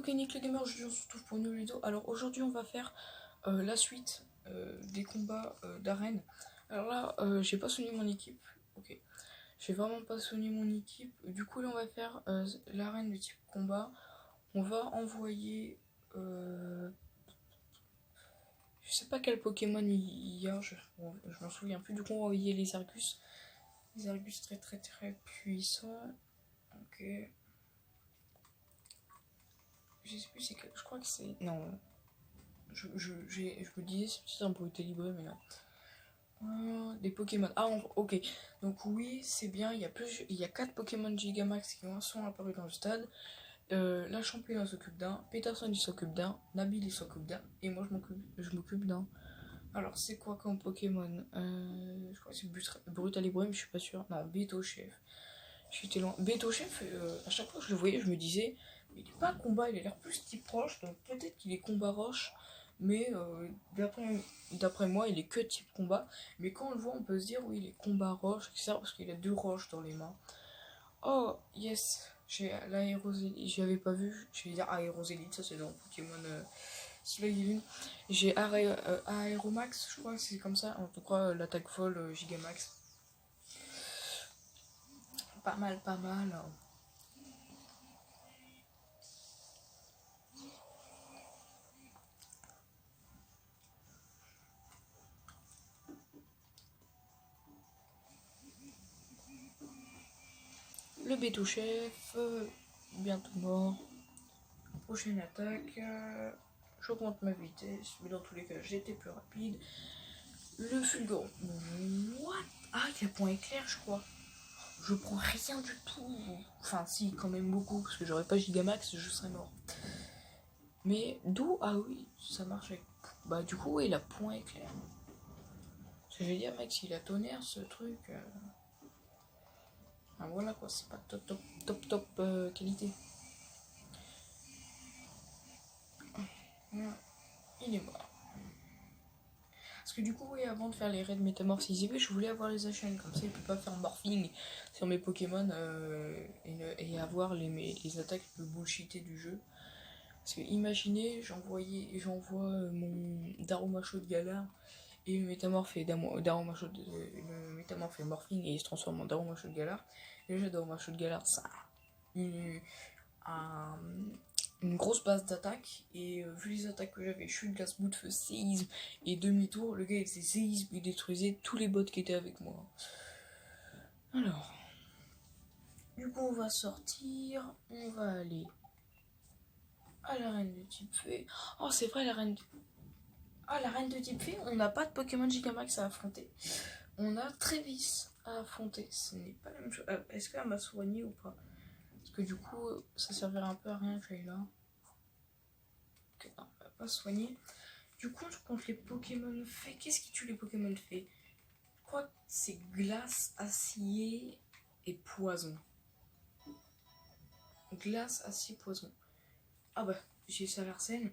Ok, Nick le Gamer, je se retrouve pour une nouvelle vidéo. Alors aujourd'hui on va faire la suite des combats d'arène. Alors là, j'ai pas soigné mon équipe. Ok, j'ai vraiment pas soigné mon équipe. Du coup là on va faire l'arène de type combat. On va envoyer... je sais pas quel Pokémon il y a, je m'en souviens plus. Du coup on va envoyer les Argus. Les Argus très très très puissants. Ok. Je sais plus c'est que... Je crois que c'est... Non... Je me disais c'est un bruit libre mais non. Des Pokémon. Ah ok. Donc oui c'est bien. Il y a 4 Pokémon Gigamax qui sont apparus dans le stade. La championne s'occupe d'un. Peterson il s'occupe d'un. Nabil il s'occupe d'un. Et moi je m'occupe d'un. Alors c'est quoi comme Pokémon je crois que c'est Brutalibrem, je suis pas sûr. Non, Beto Chef. J'étais loin. Beto Chef, à chaque fois que je le voyais, je me disais, il est pas combat, il a l'air plus type roche, donc peut-être qu'il est combat roche, mais d'après moi, il est que type combat. Mais quand on le voit, on peut se dire, oui, il est combat roche, etc., parce qu'il a 2 roches dans les mains. Oh, yes, j'ai l'aérosélite, j'y avais pas vu, je vais dire aérosélite, ça c'est dans Pokémon Soleil. J'ai Aéromax, je crois, c'est comme ça, en tout cas, l'attaque folle Gigamax. Pas mal, pas mal. Le Beto Chef, bientôt mort. Prochaine attaque, j'augmente ma vitesse, mais dans tous les cas, j'étais plus rapide. Le Fulgor. What? Ah, il a point éclair, je crois. Je prends rien du tout. Enfin, si, quand même beaucoup, parce que j'aurais pas Gigamax, je serais mort. Mais d'où? Ah oui, ça marche avec... Bah, du coup, il a point éclair. Je vais dire, mec, s'il a tonnerre, ce truc... Ah, voilà quoi, c'est pas top qualité. Il est mort. Parce que du coup, oui, avant de faire les raids métamorphisés, je voulais avoir les HN, comme ça il peut pas faire morphing sur mes Pokémon et avoir les attaques les plus bullshitées du jeu. Parce que imaginez, j'envoie mon Darumacho de Galar et le métamorphe est morphing et il se transforme en Darumacho de Galar. Et déjà Darumacho de Galar, ça a une grosse base d'attaque et vu les attaques que j'avais, chute, glace, bout de feu, séisme et demi-tour, le gars il faisait séisme, il détruisait tous les bots qui étaient avec moi. Alors, du coup on va sortir, on va aller à l'arène de type fée. Oh c'est vrai l'arène de type fée, on n'a pas de Pokémon Gigamax à affronter. On a Trévis à affronter, ce n'est pas la même chose. Est-ce qu'elle m'a soigné ou pas? Parce que du coup ça servirait un peu à rien que j'aille là. Ok, non, on va pas soigner. Du coup, contre les Pokémon fées, qu'est-ce qui tue les Pokémon fées? Je crois que c'est glace, acier et poison. Glace, acier, poison. Ah bah, j'ai Salarsen.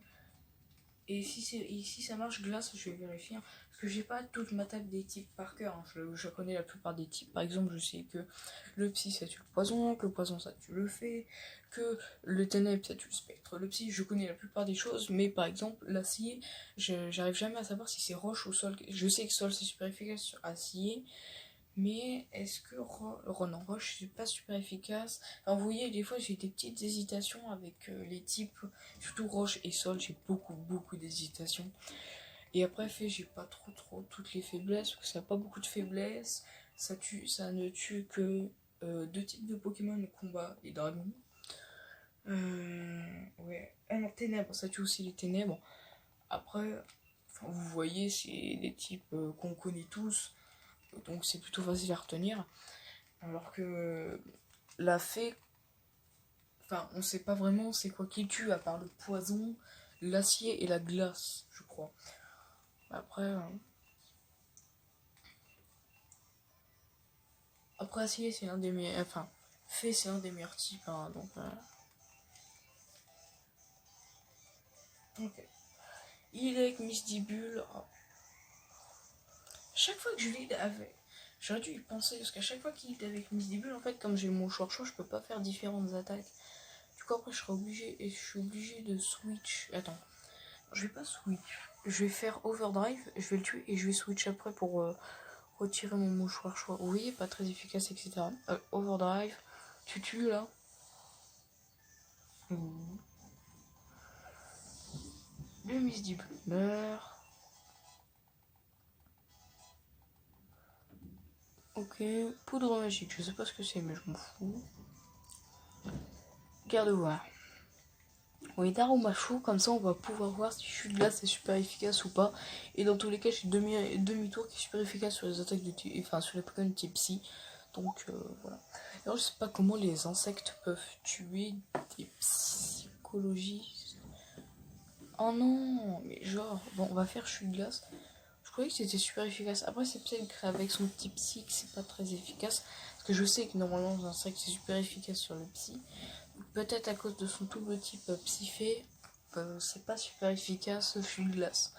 Et si ça marche, glace, je vais vérifier. Hein, parce que j'ai pas toute ma table des types par cœur. Hein, je connais la plupart des types. Par exemple, je sais que le psy ça tue le poison, que le poison ça tue le fée, que le ténèbre ça tue le spectre. Le psy, je connais la plupart des choses. Mais par exemple, l'acier, j'arrive jamais à savoir si c'est roche ou sol. Je sais que sol c'est super efficace sur acier. Mais est-ce que non, roche c'est pas super efficace. Enfin, vous voyez, des fois j'ai des petites hésitations avec les types, surtout roche et sol, j'ai beaucoup d'hésitations. Et après fait, j'ai pas trop toutes les faiblesses, parce que ça n'a pas beaucoup de faiblesses. Ça ne tue que 2 types de Pokémon, le combat et dragon. Ouais. Alors ténèbres, ça tue aussi les ténèbres. Après, enfin, vous voyez, c'est des types qu'on connaît tous. Donc c'est plutôt facile à retenir. Alors que la fée, enfin on sait pas vraiment c'est quoi qui tue à part le poison, l'acier et la glace, je crois. Après, acier c'est l'un des meilleurs, enfin fée c'est l'un des meilleurs types, hein, donc. Ok. Il est avec Misdibule. Oh. Chaque fois que je lead avec. J'aurais dû y penser, parce qu'à chaque fois qu'il est avec Misdibule, en fait, comme j'ai mon choix, je peux pas faire différentes attaques. Du Du coup après je serai obligé, et je suis obligé de switch. Attends, je vais pas switch. Je vais faire overdrive, je vais le tuer et je vais switch après pour retirer mon mouchoir. Vous voyez, pas très efficace, etc. Overdrive, tu tues là. Le Misty Bloomer. Ok, poudre magique, je sais pas ce que c'est, mais je m'en fous. Garde-voir. Oui, d'aroma chaud, comme ça on va pouvoir voir si chute de glace est super efficace ou pas. Et dans tous les cas, j'ai demi-tour qui est super efficace sur les attaques de type, enfin sur les Pokémon type psy. Donc voilà. Alors je sais pas comment les insectes peuvent tuer des psychologies. Oh non, mais genre, bon, on va faire chute de glace. Je croyais que c'était super efficace. Après, c'est peut-être avec son petit psy que c'est pas très efficace. Parce que je sais que normalement, les insectes c'est super efficace sur le psy. Peut-être à cause de son tout type psyché, c'est pas super efficace chute de glace.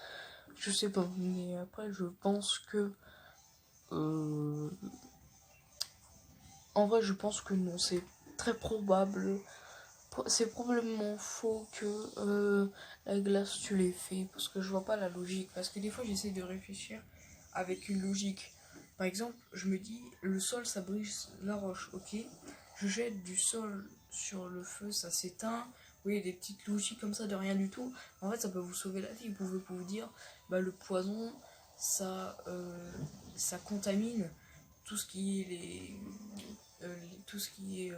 Je sais pas, mais après, je pense que. En vrai, je pense que non, c'est très probable. C'est probablement faux que la glace tu l'effet parce que je vois pas la logique. Parce que des fois j'essaie de réfléchir avec une logique. Par exemple, je me dis le sol ça brise la roche, ok. Je jette du sol sur le feu, ça s'éteint. Oui, des petites logiques comme ça de rien du tout. En fait, ça peut vous sauver la vie. Vous pouvez vous dire, bah le poison, ça contamine tout ce qui est tout ce qui est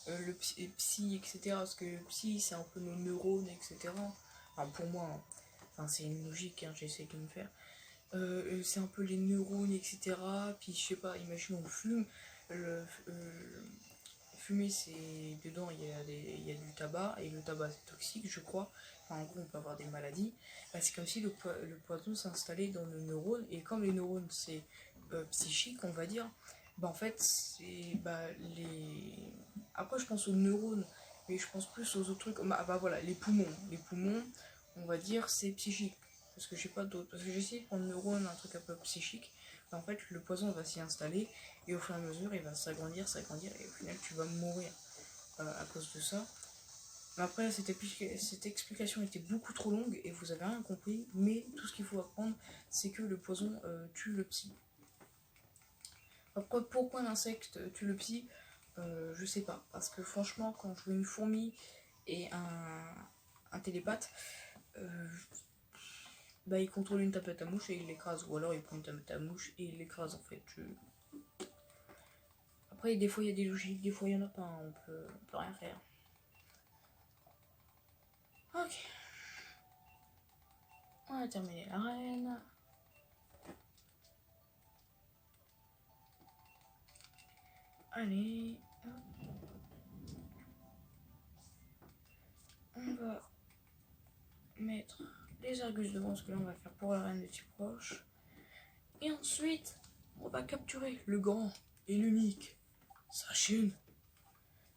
le psy, etc. Parce que le psy, c'est un peu nos neurones, etc. Enfin, pour moi, hein. Enfin, c'est une logique, hein, j'essaie de me faire. C'est un peu les neurones, etc. Puis, je sais pas, imaginons on fume. Fumer, c'est dedans, il y a du tabac, et le tabac, c'est toxique, je crois. Enfin, en gros, on peut avoir des maladies. Bah, c'est comme si le poison s'installait dans nos neurones, et comme les neurones, c'est psychique, on va dire, bah en fait, c'est bah, les. Après, je pense aux neurones, mais je pense plus aux autres trucs. Bah voilà, les poumons. Les poumons, on va dire, c'est psychique. Parce que je sais pas d'autres. Parce que j'essaie de prendre neurone, un truc un peu psychique. Bah, en fait, le poison va s'y installer, et au fur et à mesure, il va s'agrandir, s'agrandir, et au final, tu vas mourir à cause de ça. Mais après, cette explication était beaucoup trop longue, et vous avez rien compris. Mais tout ce qu'il faut apprendre, c'est que le poison tue le psy. Après, pourquoi l'insecte tue le psy, je sais pas. Parce que franchement, quand je vois une fourmi et un télépathe, bah il contrôle une tapette à mouche et il l'écrase. Ou alors il prend une tapette à mouche et il l'écrase en fait. Après, des fois il y a des logiques, des fois il y en a pas. Hein. On peut rien faire. Ok. On a terminé l'arène. Allez. On va mettre les argus devant ce que là on va faire pour l'arène de type proche. Et ensuite, on va capturer le grand et l'unique Sachin.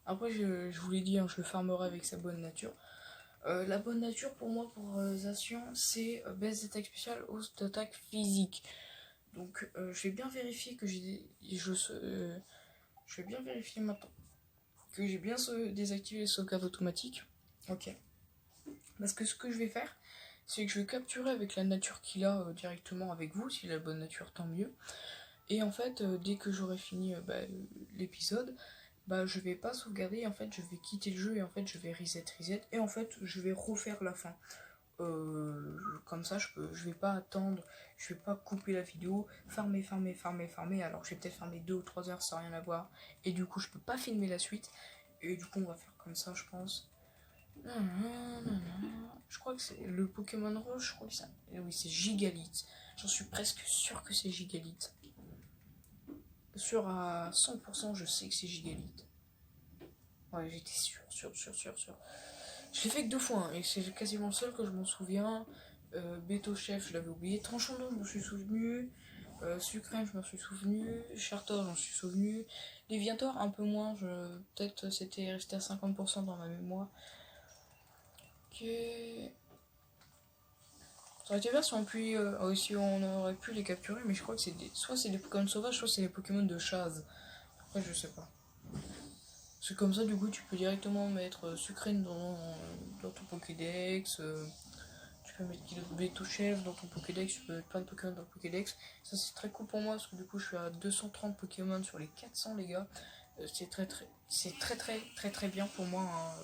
Après, je vous l'ai dit, hein, je le farmerai avec sa bonne nature. La bonne nature pour moi, pour Zacian, c'est baisse d'attaque spéciale, hausse d'attaque physique. Donc, je vais bien vérifier que je vais bien vérifier maintenant que j'ai bien désactivé les sauvegardes automatiques. Ok. Parce que ce que je vais faire, c'est que je vais capturer avec la nature qu'il a directement avec vous. S'il a la bonne nature, tant mieux. Et en fait, dès que j'aurai fini l'épisode, bah je vais pas sauvegarder, en fait je vais quitter le jeu et en fait je vais reset et en fait je vais refaire la fin. Comme ça je vais pas attendre, je vais pas couper la vidéo, farmer, alors je vais peut-être farmer 2 ou 3 heures sans rien avoir et du coup je peux pas filmer la suite et du coup on va faire comme ça je pense. Je crois que c'est le Pokémon Rose, je crois que ça. Oui, c'est Gigalith. J'en suis presque sûr que c'est Gigalith. Sûr à 100%, je sais que c'est Gigalith. Ouais, j'étais sûr. Je l'ai fait que 2 fois, hein, et c'est quasiment le seul que je m'en souviens. Beto Chef, je l'avais oublié. Tranchando, je m'en suis souvenu. Sucrème, je m'en suis souvenu. Chartor, j'en suis souvenu. Léviator, un peu moins. Peut-être c'était resté à 50% dans ma mémoire. Ok. Ça aurait été bien si on aurait pu les capturer, mais je crois que soit c'est des Pokémon sauvages, soit c'est des Pokémon de chasse. Après, je sais pas. C'est comme ça, du coup, tu peux directement mettre Sucrène dans ton Pokédex. Tu peux mettre Beto Chef dans ton Pokédex. Tu peux mettre plein de Pokémon dans le Pokédex. Ça, c'est très cool pour moi parce que du coup, je suis à 230 Pokémon sur les 400, les gars. C'est très bien pour moi, hein.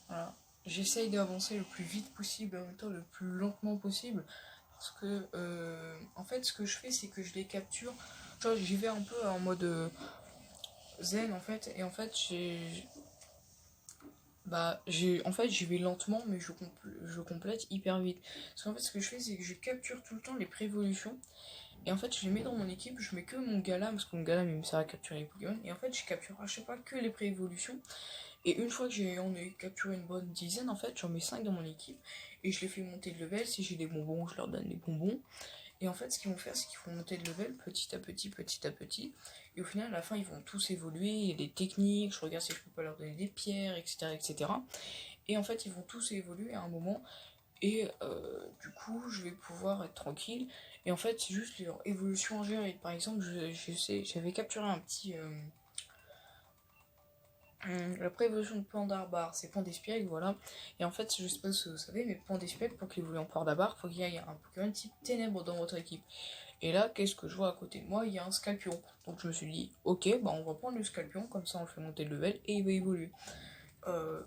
Voilà. J'essaye d'avancer le plus vite possible, en même temps le plus lentement possible. Parce que, en fait, ce que je fais, c'est que je les capture. Genre, j'y vais un peu en mode zen, en fait. Et en fait, en fait, j'y vais lentement, mais je complète hyper vite. Parce qu'en fait, ce que je fais, c'est que je capture tout le temps les pré-évolutions. Et en fait, je les mets dans mon équipe, je mets que mon Galam, parce que mon Galam, il me sert à capturer les Pokémon. Et en fait, je capture à chaque fois que les pré-évolutions. Et une fois que on a capturé une bonne dizaine, en fait, j'en mets 5 dans mon équipe. Et je les fais monter de level. Si j'ai des bonbons, je leur donne des bonbons. Et en fait, ce qu'ils vont faire, c'est qu'ils vont monter de level petit à petit, petit à petit. Et au final, à la fin, ils vont tous évoluer. Il y a des techniques, je regarde si je peux pas leur donner des pierres, etc. etc. Et en fait, ils vont tous évoluer à un moment. Et du coup, je vais pouvoir être tranquille. Et en fait, c'est juste leur évolution en général. Par exemple, j'avais capturé un petit. La préévolution de Pandarbar, c'est Pandespiègle, voilà. Et en fait, je sais pas si vous savez, mais Pandespiègle, pour qu'il évolue en Pandarbar, il faut qu'il y ait un Pokémon type Ténèbres dans votre équipe. Et là, qu'est-ce que je vois à côté de moi? Il y a un Scorpion. Donc je me suis dit, ok, bah on va prendre le Scorpion, comme ça on le fait monter de level et il va évoluer.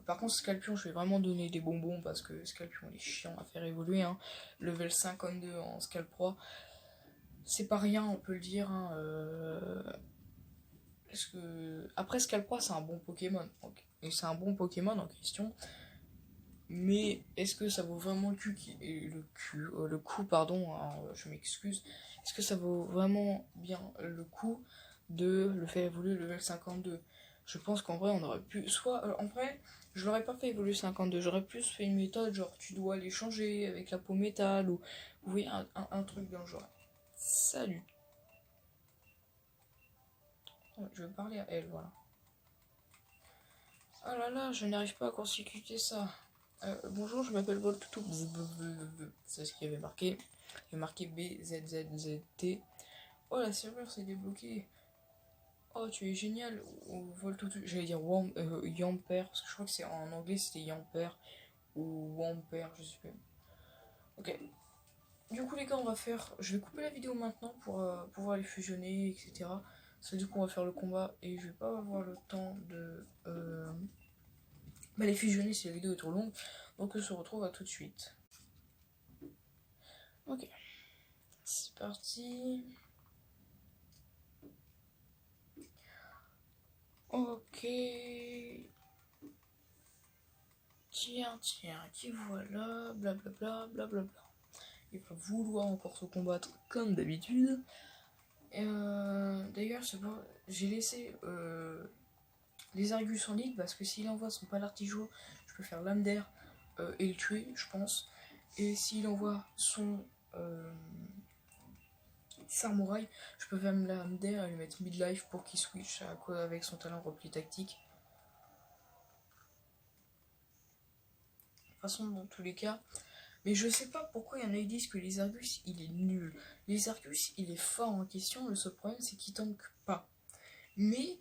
Par contre, Scorpion, je vais vraiment donner des bonbons parce que Scorpion il est chiant à faire évoluer, hein. Level 52 en Scalproie, c'est pas rien, on peut le dire, hein. Parce que après Scalproie, c'est un bon Pokémon. Donc, et c'est un bon Pokémon en question. Mais est-ce que ça vaut vraiment le coup, pardon, alors, je m'excuse. Est-ce que ça vaut vraiment bien le coup de le faire évoluer le level 52? Je pense qu'en vrai, on aurait pu. Soit, en vrai, je l'aurais pas fait évoluer 52. J'aurais plus fait une méthode, genre tu dois les changer avec la peau métal ou. Vous voyez, un truc dans le genre. Salut. Je vais parler à elle, voilà. Oh là là, je n'arrive pas à consécuter ça. Bonjour, je m'appelle Voltoutou. C'est ce qu'il y avait marqué. Il y a marqué BZZZT. Oh, la serveur s'est débloquée. Oh, tu es génial. Voltoutou. J'allais dire Yamper, parce que je crois que c'est en anglais c'était Yamper ou Wamper, je sais pas. Ok. Du coup, les gars, on va faire. Je vais couper la vidéo maintenant pour pouvoir les fusionner, etc. Ça, du coup, on va faire le combat et je vais pas avoir le temps de. Les fusionner si la vidéo est trop longue. Donc on se retrouve à tout de suite. Ok, c'est parti. Ok. Tiens, qui voilà, blablabla, blablabla. Il va vouloir encore se combattre comme d'habitude. D'ailleurs, j'ai laissé les Argus en ligne parce que s'il envoie son Palartijo, je peux faire l'âme d'air et le tuer, je pense. Et s'il envoie son Samouraï, je peux faire l'âme d'air et lui mettre midlife pour qu'il switch à quoi avec son talent repli tactique. De toute façon, dans tous les cas. Mais je sais pas pourquoi il y en a qui disent que les Argus il est nul. Les Argus il est fort en question, le seul problème c'est qu'il tank pas. Mais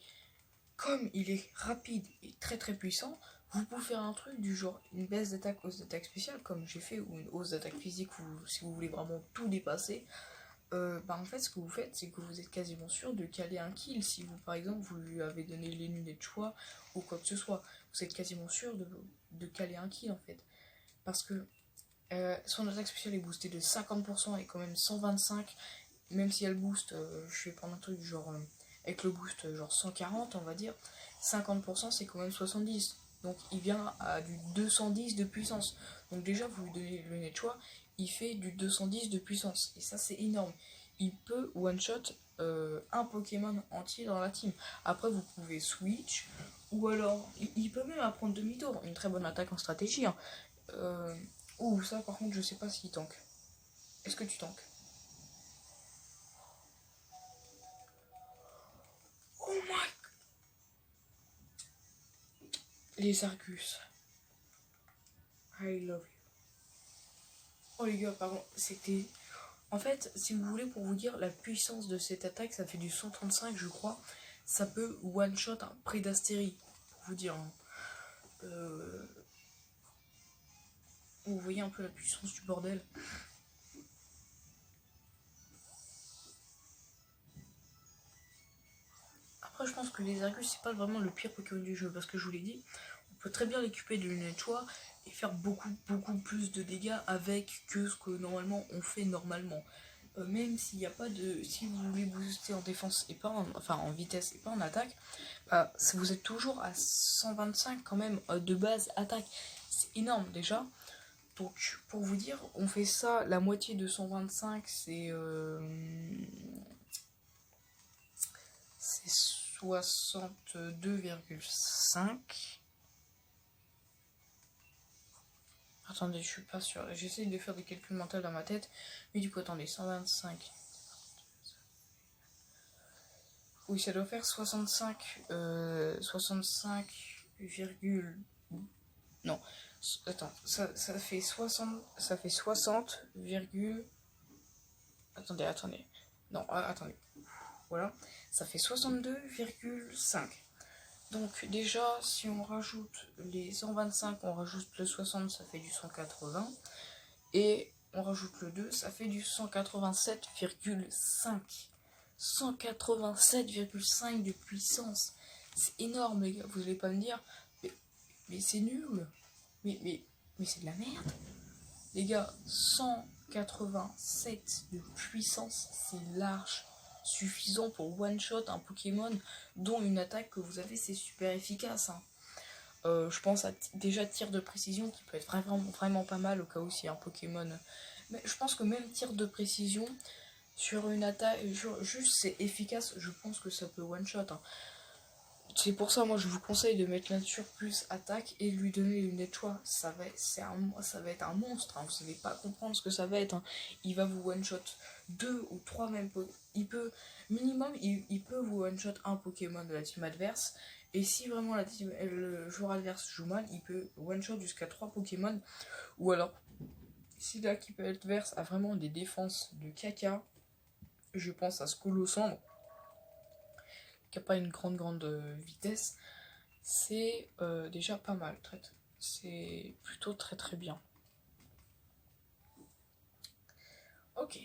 comme il est rapide et très puissant, vous pouvez faire un truc du genre une baisse d'attaque, hausse d'attaque spéciale, comme j'ai fait, ou une hausse d'attaque physique, ou si vous voulez vraiment tout dépasser. En fait, ce que vous faites, c'est que vous êtes quasiment sûr de caler un kill. Si vous, par exemple, vous lui avez donné les lunettes de choix ou quoi que ce soit, vous êtes quasiment sûr de caler un kill en fait. Parce que son attaque spéciale est boostée de 50% et quand même 125. Même si elle boost, je vais prendre un truc genre avec le boost genre 140, on va dire. 50% c'est quand même 70. Donc il vient à du 210 de puissance. Donc déjà, vous lui donnez le nez de choix, il fait du 210 de puissance. Et ça, c'est énorme. Il peut one-shot un Pokémon entier dans la team. Après, vous pouvez switch, ou alors, il peut même apprendre demi-tour. Une très bonne attaque en stratégie. Hein. Ça, par contre, je sais pas s'il tank. Est-ce que tu tank? Oh my... Les Argus. I love you. Oh les gars, pardon, c'était... En fait, si vous voulez, pour vous dire la puissance de cette attaque, ça fait du 135, je crois. ça peut one-shot un Prédastérie, pour vous dire. Hein. Vous voyez un peu la puissance du bordel. Après, je pense que les Argus, c'est pas vraiment le pire Pokémon du jeu, parce que je vous l'ai dit, on peut très bien l'équiper de lunettes choix et faire beaucoup plus de dégâts avec que ce que normalement on fait normalement. Même s'il n'y a pas de... Si vous voulez booster en défense et pas en... Enfin en vitesse et pas en attaque, bah, vous êtes toujours à 125 quand même de base attaque. C'est énorme déjà. Donc pour vous dire, on fait ça, la moitié de 125 c'est 62,5. Attendez, je suis pas sûre. J'essaie de faire des calculs mentaux dans ma tête. Mais du coup, attendez, 125. Oui, ça doit faire 65. 65, non. Attends, ça fait 60. Ça fait 60, attendez. Non, attendez. Voilà. Ça fait 62,5. Donc déjà, si on rajoute les 125, on rajoute le 60, ça fait du 180. Et on rajoute le 2, ça fait du 187,5. 187,5 de puissance. C'est énorme, les gars. Vous allez pas me dire, mais c'est nul. Mais c'est de la merde. Les gars, 187 de puissance, c'est large. Suffisant pour one-shot un Pokémon dont une attaque que vous avez, c'est super efficace. Hein. Je pense à déjà tir de précision qui peut être vraiment pas mal au cas où s'il y a un Pokémon. Mais je pense que même tir de précision sur une attaque, juste c'est efficace, je pense que ça peut one-shot. Hein. C'est pour ça, moi, je vous conseille de mettre nature plus attaque et de lui donner une choix. Ça va être un monstre. Hein. Vous n'allez pas comprendre ce que ça va être. Hein. Il va vous one-shot 2 ou 3 même. Il peut, minimum, il peut vous one-shot un Pokémon de la team adverse. Et si vraiment le joueur adverse joue mal, il peut one-shot jusqu'à 3 Pokémon. Ou alors, si l'équipe adverse a vraiment des défenses de caca, je pense à Scolosandre, qui n'a pas une grande vitesse, c'est déjà pas mal. C'est plutôt très bien. Ok.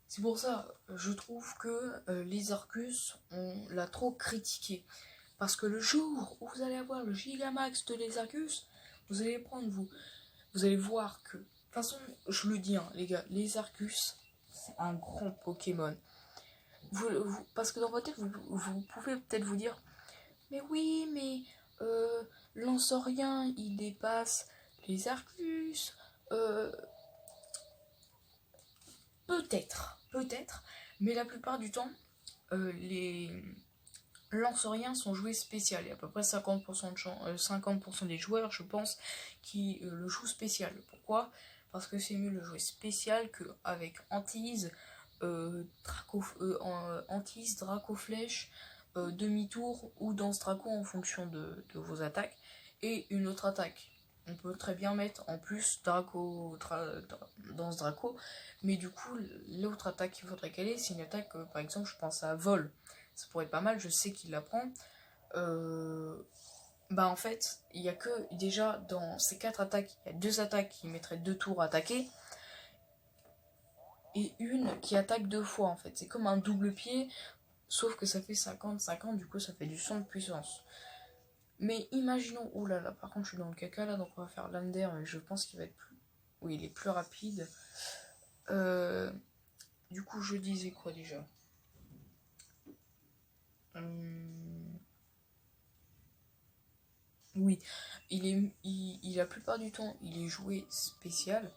C'est pour ça, je trouve que les Arcus, on l'a trop critiqué. Parce que le jour où vous allez avoir le Gigamax de les Arcus, vous allez prendre vous allez voir que... De toute façon, je le dis, hein, les gars, les Arcus, c'est un grand Pokémon. Parce que dans votre tête, vous pouvez peut-être vous dire, mais oui, mais Lansorien, il dépasse les Arcus. Peut-être, mais la plupart du temps, les Lansoriens sont joués spécial. Il y a à peu près 50%, 50% des joueurs, je pense, qui le jouent spécial. Pourquoi ? Parce que c'est mieux le jouer spécial qu'avec Antise, Antise, Dracoflèche, demi-tour ou Danse Draco en fonction de vos attaques. Et une autre attaque. On peut très bien mettre en plus Danse Draco, mais du coup, l'autre attaque qu'il faudrait qu'elle ait, c'est une attaque, par exemple, je pense à Vol. Ça pourrait être pas mal, je sais qu'il la prend. En fait, il y a que, déjà, dans ces 4 attaques, il y a 2 attaques qui mettraient 2 tours à attaquer, et une qui attaque 2 fois, en fait. C'est comme un double pied, sauf que ça fait 50-50, du coup, ça fait du 100 de puissance. Mais imaginons, oulala, par contre, je suis dans le caca, là, donc on va faire Lander, mais je pense qu'il va être plus... Oui, il est plus rapide. Du coup, je disais quoi, déjà ? Oui, la plupart du temps, il est joué spécial.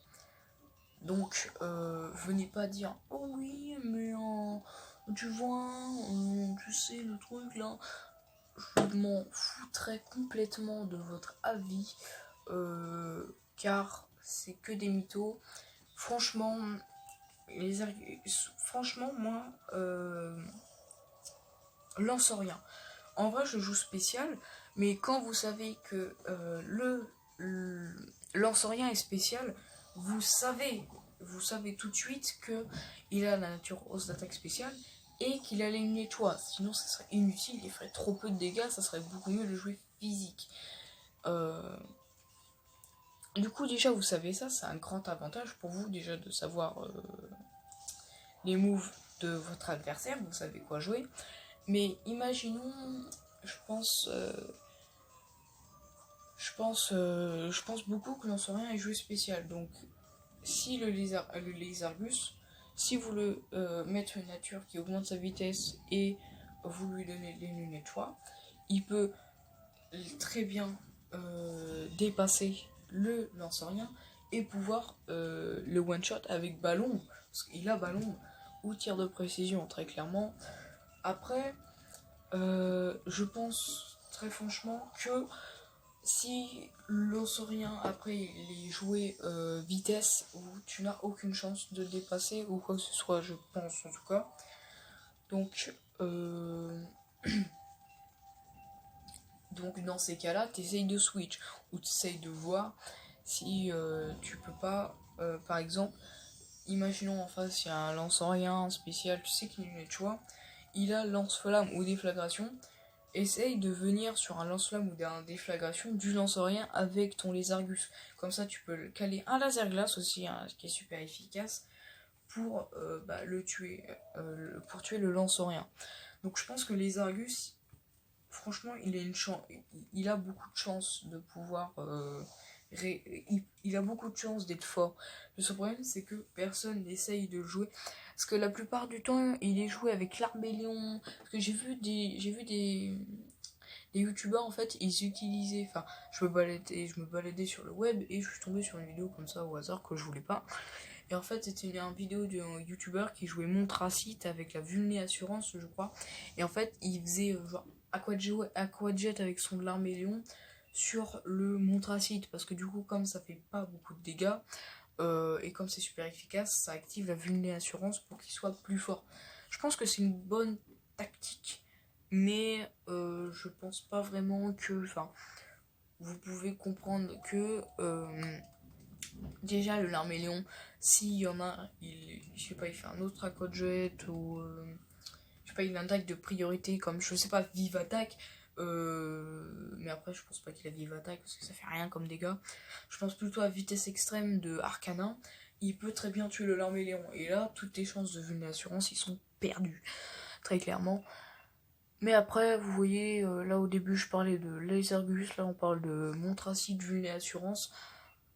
Donc, venez pas dire, oh oui, mais tu vois, tu sais, le truc là, je m'en foutrais complètement de votre avis, car c'est que des mythos. Franchement, moi, Lansorien. En vrai, je joue spécial, mais quand vous savez que le Lansorien est spécial, vous savez tout de suite que il a la nature hausse d'attaque spéciale et qu'il allait éliminer toi. Sinon ça serait inutile, il ferait trop peu de dégâts, ça serait beaucoup mieux de jouer physique. Du coup déjà vous savez ça, c'est un grand avantage pour vous déjà de savoir les moves de votre adversaire, vous savez quoi jouer. Mais imaginons, je pense beaucoup que Lancerien est joué spécial. Donc si le lézargus, si vous le mettez une nature qui augmente sa vitesse et vous lui donnez les lunettes choix, il peut très bien dépasser le Lancerien et pouvoir le one shot avec ballon, parce qu'il a ballon ou tir de précision très clairement. Après je pense très franchement que si l'Ossorien après il est joué vitesse, où tu n'as aucune chance de dépasser ou quoi que ce soit, je pense en tout cas. Donc dans ces cas-là, t'essayes de switch ou t'essayes de voir si tu peux pas, par exemple, imaginons en face il y a un lance-rien spécial, tu sais qu'il est choix, il a lance-flamme ou déflagration. Essaye de venir sur un lance-flamme ou d'un déflagration du lance-rien avec ton lézargus. Comme ça, tu peux caler un laser glace aussi, hein, qui est super efficace pour le tuer, pour tuer le lance-rien. Donc je pense que lézargus, franchement, il a beaucoup de chance de pouvoir, il a beaucoup de chance d'être fort. Le seul problème, c'est que personne n'essaye de le jouer. Parce que la plupart du temps, il est joué avec l'Armélion. Parce que j'ai vu des youtubeurs, en fait, ils utilisaient. Enfin, je me baladais sur le web et je suis tombée sur une vidéo comme ça au hasard que je voulais pas. Et en fait, c'était une vidéo d'un youtubeur qui jouait Montracite avec la Vulné Assurance, je crois. Et en fait, il faisait genre Aquajet avec son Larmélion sur le Montracite. Parce que du coup, comme ça fait pas beaucoup de dégâts, et comme c'est super efficace, ça active la Vulné Assurance pour qu'il soit plus fort. Je pense que c'est une bonne tactique, mais je pense pas vraiment que. Enfin, vous pouvez comprendre que. Déjà, le Larmélion, s'il y en a, je sais pas, il fait un autre Aquajet ou. Je sais pas, il a une attaque de priorité comme, je sais pas, Vive Attaque. Mais après, je pense pas qu'il a Vive Attaque parce que ça fait rien comme dégâts. Je pense plutôt à Vitesse Extrême de Arcana. Il peut très bien tuer le Larmélion. Et là, toutes les chances de vulnérassurance, ils sont perdus. Très clairement. Mais après, vous voyez, là au début, je parlais de Lasergus. Là, on parle de Montracite, vulnérassurance.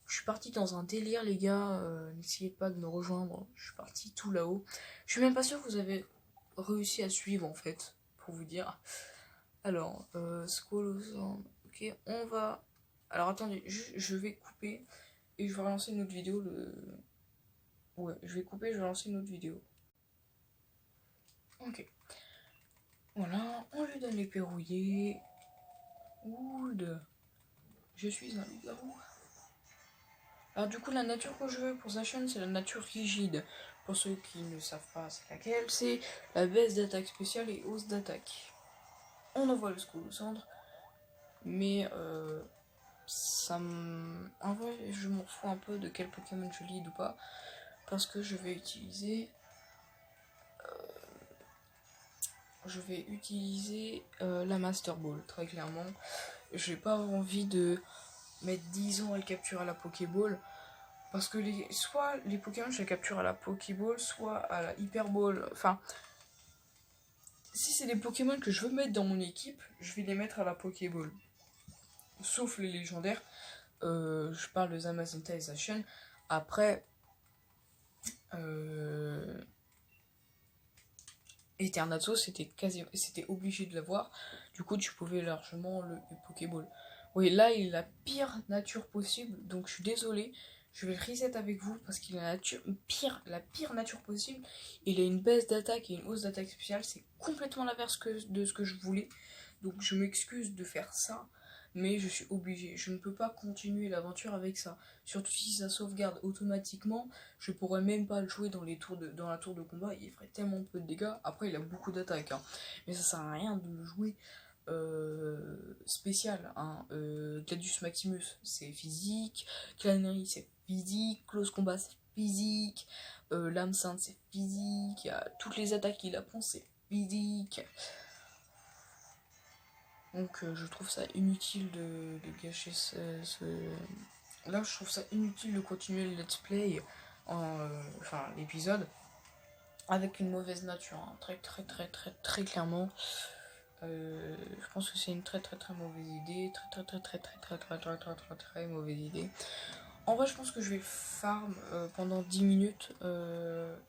Je suis parti dans un délire, les gars. N'essayez pas de me rejoindre. Je suis parti tout là-haut. Je suis même pas sûr que vous avez réussi à suivre, en fait, pour vous dire. Alors, Scolosan. Ok, on va. Alors, attendez, je vais couper et je vais relancer une autre vidéo. Ouais, je vais couper, je vais lancer une autre vidéo. Ok. Voilà, on lui donne les verrouillés. Wood. Je suis un loup-garou. Alors du coup, la nature que je veux pour Zacian, c'est la nature rigide. Pour ceux qui ne savent pas c'est laquelle, c'est la baisse d'attaque spéciale et hausse d'attaque. On envoie le Skull au centre, mais en vrai, je m'en fous un peu de quel Pokémon je lead ou pas, parce que je vais utiliser la Master Ball, très clairement. J'ai pas envie de mettre 10 ans à le capturer à la Pokéball. Parce que soit les Pokémon je les capture à la Pokéball, soit à la Hyper Ball. Enfin, si c'est des Pokémon que je veux mettre dans mon équipe, je vais les mettre à la Pokéball. Sauf les légendaires. Je parle de Zamazenta et Zacian. Après, Eternatus, c'était obligé de l'avoir. Du coup, tu pouvais largement le Pokéball. Oui, là, il a la pire nature possible. Donc, je suis désolée. Je vais le reset avec vous parce qu'il a la pire nature possible. Il a une baisse d'attaque et une hausse d'attaque spéciale. C'est complètement l'inverse de ce que je voulais. Donc, je m'excuse de faire ça. Mais je suis obligée. Je ne peux pas continuer l'aventure avec ça. Surtout si ça sauvegarde automatiquement. Je pourrais même pas le jouer dans la tour de combat. Il ferait tellement peu de dégâts. Après, il a beaucoup d'attaques. Hein. Mais ça sert à rien de le jouer spécial. Hein. Gladius Maximus, c'est physique. Clannery, c'est physique. Close Combat, c'est physique. L'âme sainte, c'est physique. Toutes les attaques qu'il apprend, c'est physique. Donc je trouve ça inutile de gâcher Là je trouve ça inutile de continuer le let's play, enfin l'épisode, avec une mauvaise nature, hein. Très clairement. Je pense que c'est une très mauvaise idée. Très mauvaise idée. En vrai, je pense que je vais farm pendant 10 minutes.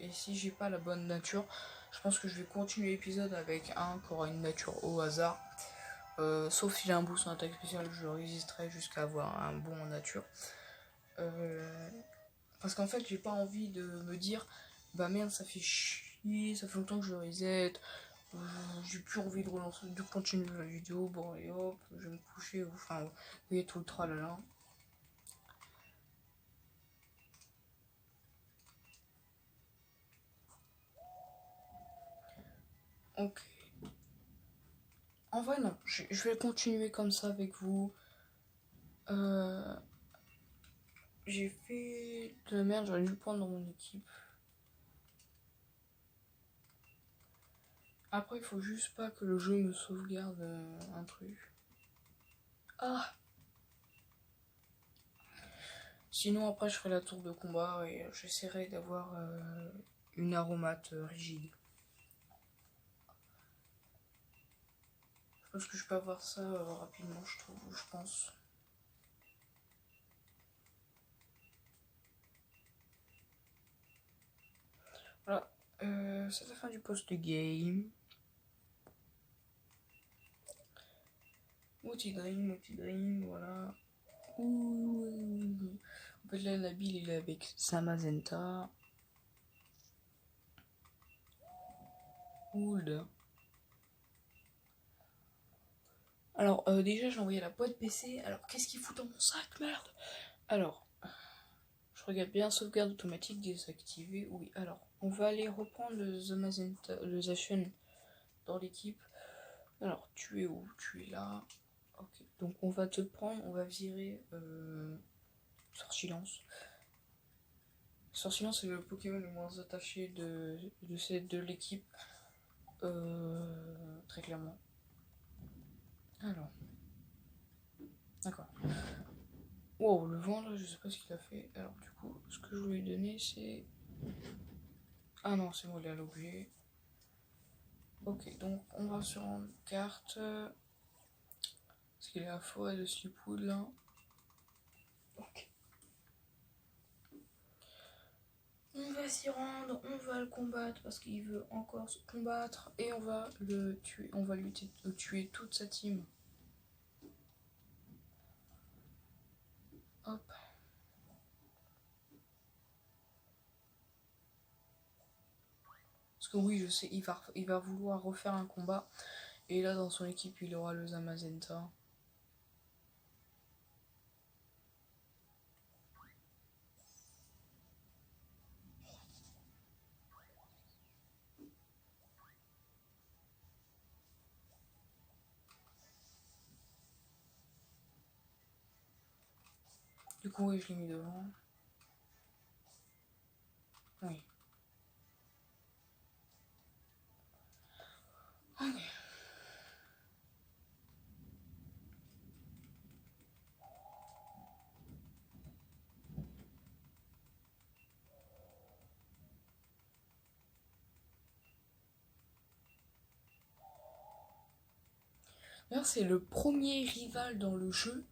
Et si j'ai pas la bonne nature, je pense que je vais continuer l'épisode avec un qui aura une nature au hasard. Sauf s'il a un boost en attaque spéciale, je résisterai jusqu'à avoir un bon en nature. Parce qu'en fait, j'ai pas envie de me dire, bah merde, ça fait chier, ça fait longtemps que je reset. J'ai plus envie de continuer la vidéo. Bon, et hop, je vais me coucher. Enfin, vous voyez tout le tralala. Ok. En vrai, non. Je vais continuer comme ça avec vous. J'ai fait de la merde, j'aurais dû le prendre dans mon équipe. Après, il faut juste pas que le jeu me sauvegarde un truc. Ah! Sinon, après, je ferai la tour de combat et j'essaierai d'avoir une aromate rigide. Je pense que je peux avoir ça rapidement, je pense. Voilà, c'est la fin du post-game. Multi-dream, voilà. Ouh. En fait, là, Nabil, il est avec Samazenta. Ould. Alors, déjà, j'ai envoyé la boîte PC. Alors, qu'est-ce qu'il fout dans mon sac, merde? Alors, je regarde bien, sauvegarde automatique désactivée. Oui, alors, on va aller reprendre le Zacian dans l'équipe. Alors, tu es où? Tu es là. Ok, donc on va te prendre, on va virer Sortilence. Sortilence est le Pokémon le moins attaché de l'équipe. Très clairement. Alors. D'accord. Wow, le vent là, je sais pas ce qu'il a fait. Alors du coup, ce que je voulais lui donner c'est... Ah non, c'est moi, il a l'objet. Ok, donc on va sur une carte. Parce qu'il est à la forêt de Sleepwood là. Ok. On va s'y rendre, on va le combattre parce qu'il veut encore se combattre. Et on va le tuer, on va lui tuer toute sa team. Hop. Parce que oui, je sais, il va vouloir refaire un combat. Et là, dans son équipe, il aura le Zamazenta. Du coup, oui, je l'ai mis devant. Oui. Ok. D'ailleurs, c'est le premier rival dans le jeu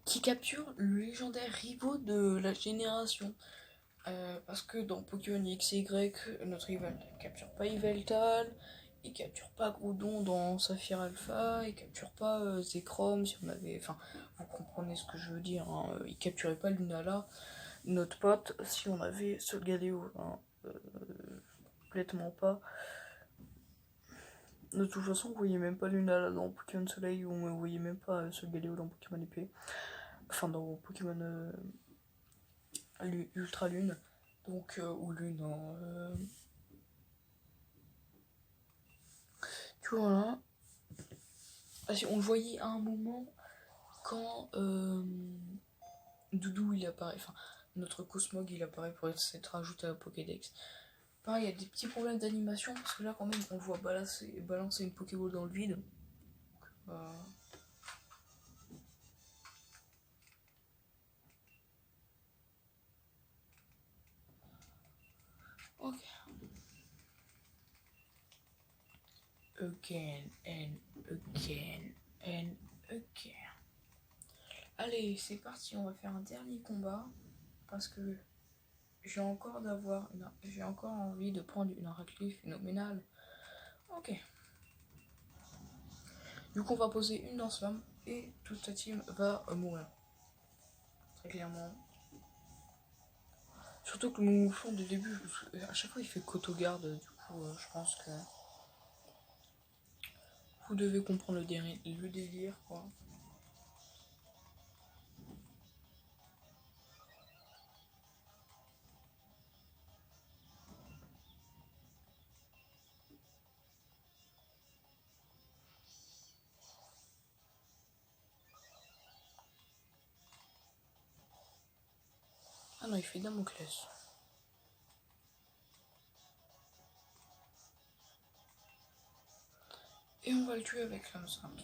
qui capture le légendaire rivaux de la génération. Parce que dans Pokémon X et Y, notre rival ne capture pas Yveltal, il capture pas Groudon dans Saphir Alpha, il capture pas Zekrom si on avait. Enfin, vous comprenez ce que je veux dire, hein. Il capturait pas Lunala, notre pote, si on avait Solgaleo, hein. Complètement pas. De toute façon, vous voyez même pas Lunala dans Pokémon Soleil, ou vous voyez même pas Solgaleo dans Pokémon Épée. Enfin, dans Pokémon Ultra Lune. Donc, ou Lune, hein, tu vois, là. Ah, si, on le voyait à un moment quand Doudou il apparaît, enfin notre Cosmog il apparaît pour s'être rajouté à la Pokédex. Pareil, il y a des petits problèmes d'animation parce que là, quand même, on voit balancer une Pokéball dans le vide. Ok. Again and again and again. Allez, c'est parti, on va faire un dernier combat parce que j'ai encore envie de prendre une raclée phénoménale. Ok. Du coup, on va poser une lance-flamme et toute ta team va mourir. Très clairement. Surtout que mon mouflon de début, à chaque fois il fait cotogarde, du coup je pense que vous devez comprendre le délire quoi. Ah non, il fait Damoclès. Et on va le tuer avec l'âme sainte.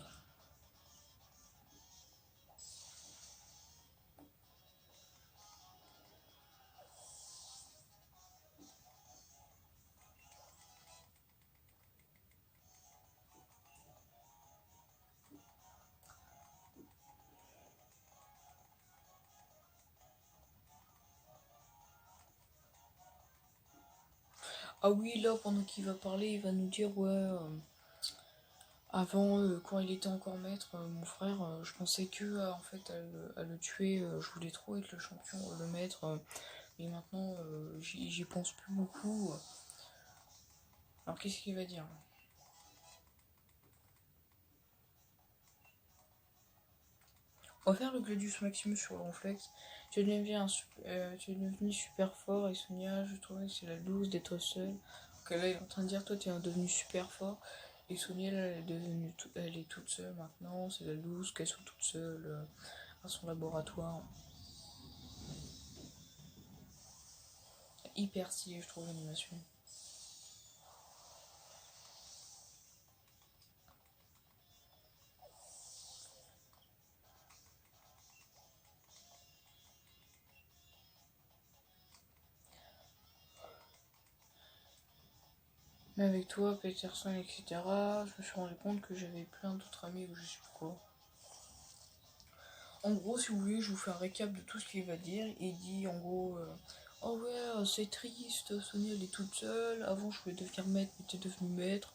Ah oui, là, pendant qu'il va parler, il va nous dire, ouais, avant, quand il était encore maître, mon frère, je pensais que, en fait, à le tuer, je voulais trop être le champion, le maître, mais maintenant, j'y pense plus beaucoup. Alors, qu'est-ce qu'il va dire? On va faire le Gladius Maximus sur le Ronflex. Tu es devenu super fort et Sonia, je trouvais que c'est la loose d'être seule. Ok, là il est en train de dire toi tu es devenu super fort et Sonia là, elle est toute seule maintenant, c'est la loose qu'elle soit toute seule à son laboratoire. Hyper stylé je trouve l'animation. Mais avec toi, Peterson, etc., je me suis rendu compte que j'avais plein d'autres amis ou je sais pas quoi. En gros, si vous voulez, je vous fais un récap de tout ce qu'il va dire. Il dit en gros, oh ouais, c'est triste, Sonia elle est toute seule. Avant, je voulais devenir maître, mais t'es devenu maître.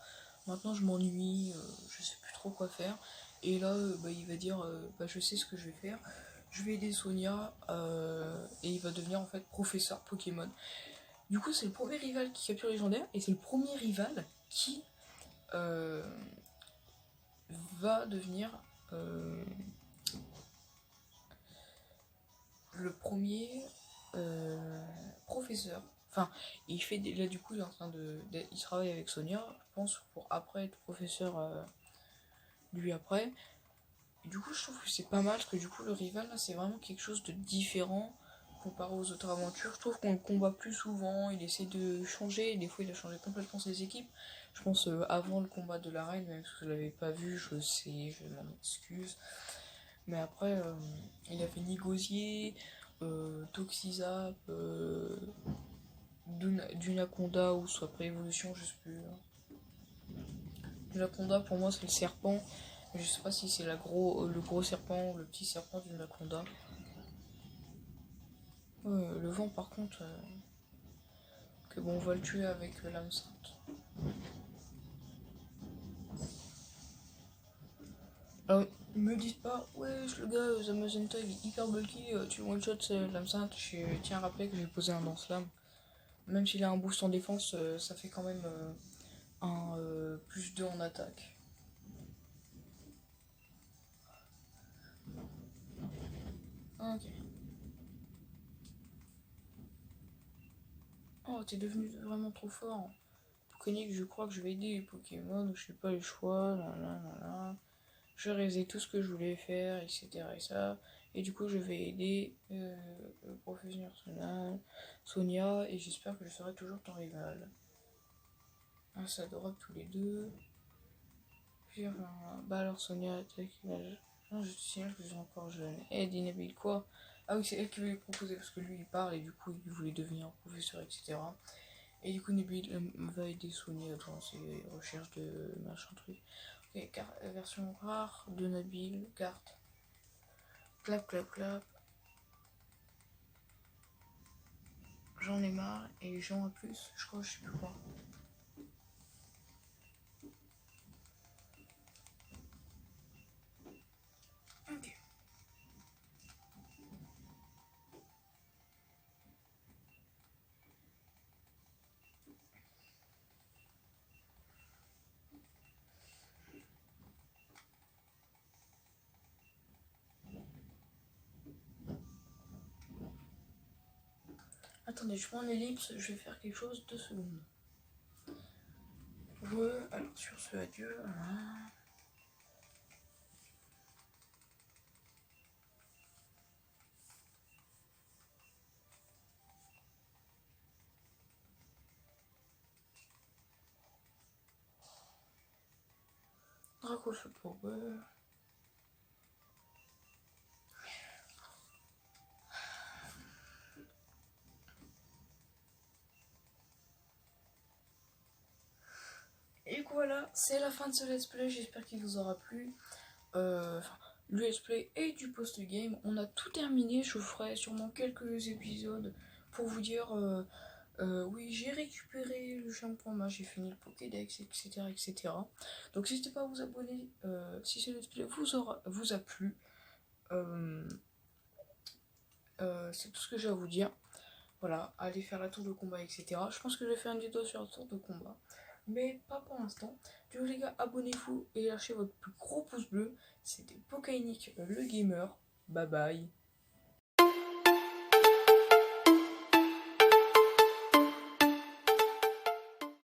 Maintenant, je m'ennuie, je sais plus trop quoi faire. Et là, bah, il va dire, bah, je sais ce que je vais faire. Je vais aider Sonia et il va devenir en fait professeur Pokémon. Du coup, c'est le premier rival qui capture légendaire et c'est le premier rival qui euh, va devenir le premier professeur. Enfin, il fait là du coup, il est en train il travaille avec Sonia, je pense, pour après être professeur lui après. Et du coup, je trouve que c'est pas mal parce que du coup, le rival là, c'est vraiment quelque chose de différent comparé aux autres aventures. Je trouve qu'on le combat plus souvent, il essaie de changer, des fois il a changé complètement ses équipes. Je pense avant le combat de la reine, même si je l'avais pas vu, je sais, je m'en excuse. Mais après, il a fait Nigosier, Toxizap, Dunaconda ou soit Préévolution, je sais plus. Dunaconda pour moi c'est le serpent. Je sais pas si c'est le gros serpent ou le petit serpent d'Unaconda. Le vent par contre, que bon on va le tuer avec l'âme sainte. Alors me dites pas, ouais le gars Zamazenta il est hyper bulky, tu one shot l'âme sainte. Je tiens à rappeler que j'ai posé un lance-flamme. Même s'il a un boost en défense, ça fait quand même un plus 2 en attaque. Ok. Oh, t'es devenu vraiment trop fort. Pour Koenig, je crois que je vais aider les Pokémon, je sais pas les choix, là, là, là, là. je réalisais tout ce que je voulais faire, etc. Et ça. Et du coup, je vais aider le professeur Sonia, et j'espère que je serai toujours ton rival. Ah, ça drop tous les deux. Puis, bah alors Sonia, t'as quel âge? Non, je te signale que je suis encore jeune. Eh, Nabil, quoi? Ah oui, c'est elle qui veut lui proposer, parce que lui, il parle, et du coup, il voulait devenir professeur, etc. Et du coup, Nabil va aider Sonia dans ses recherches de machin truc. Ok, version rare de Nabil, carte. Clap, clap, clap. J'en ai marre, et j'en ai plus, je crois, je sais plus quoi. Ok. Attendez, je prends une ellipse, je vais faire quelque chose, 2 secondes. Alors sur ce, adieu. Voilà. Draco feu pour eux. Et voilà, c'est la fin de ce let's play, j'espère qu'il vous aura plu. Le let's play et du post-game, on a tout terminé, je ferai sûrement quelques épisodes pour vous dire, oui, j'ai récupéré le shampoing, j'ai fini le Pokédex, etc. etc. Donc n'hésitez pas à vous abonner si ce let's play vous a plu. C'est tout ce que j'ai à vous dire. Voilà, allez faire la tour de combat, etc. Je pense que je vais faire une vidéo sur la tour de combat, mais pas pour l'instant. Du coup les gars, abonnez-vous et lâchez votre plus gros pouce bleu. C'était Pokainic le gamer. Bye bye.